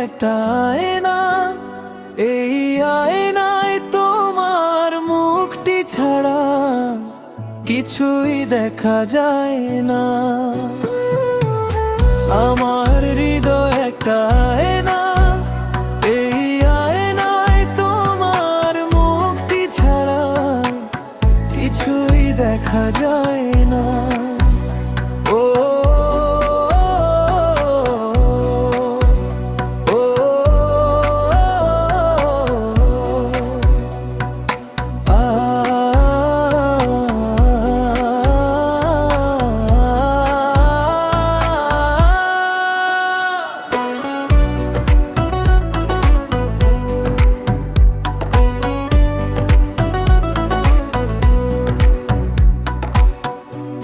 একটা আয়না, এই আয়নায় তোমার মুখটি ছাড়া কিছুই দেখা যায় না। আমার হৃদয় একটা আয়না, এই আয়নায় তোমার মুখটি ছাড়া কিছুই দেখা যায় না। ও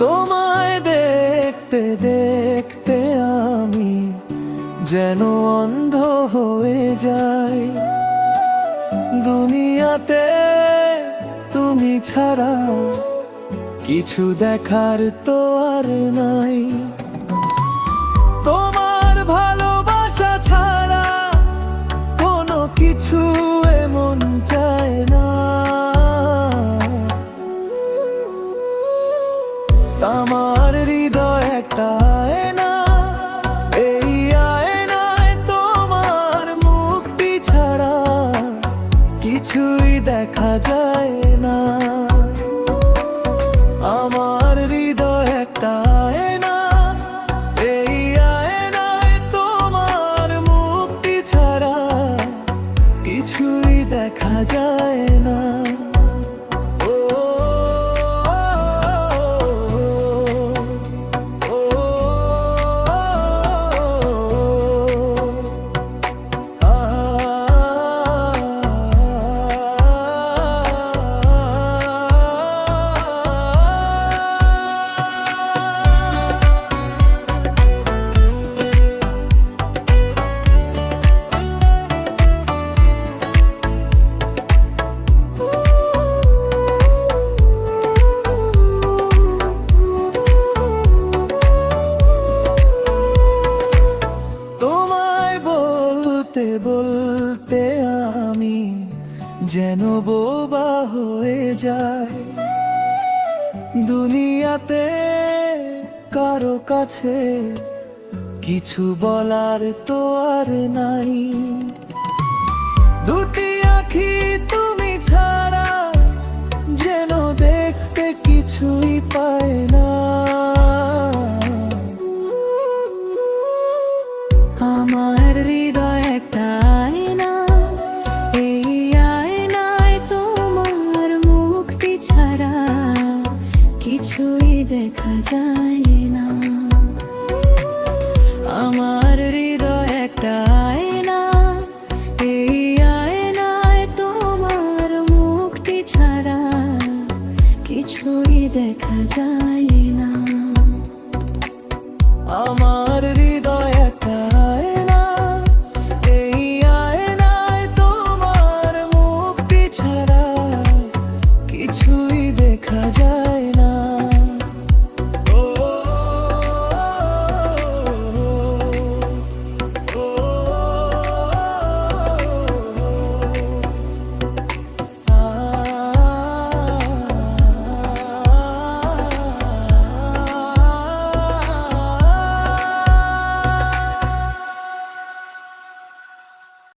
তোমায় দেখতে দেখতে আমি যেন অন্ধ হয়ে যাই। দুনিয়াতে তুমি ছাড়া কিছু দেখার তো আর নাই। তোমার ভালোবাসা ছাড়া কোনো কিছু এমন চায় না। আমার হৃদয় একটা আয়না, এই আয়নায় তোমার মুখটি ছাড়া কিছুই দেখা যায় না। আমার হৃদয় একটা আয়না, এই আয়নায় তোমার মুখটি ছাড়া কিছুই দেখা যায় না। বলতে বলতে আমি যেন বোবা হয়ে যাই। দুনিয়াতে কারো কাছে কিছু বলার তো আর নাই। দুটি আঁখি তুমি ছাড়া যেন দেখতে কিছুই পায় না। আমার হৃদয় একটা আয়না, এই আয়নায় তোমার মুখটি ছাড়া কিছুই দেখা যায়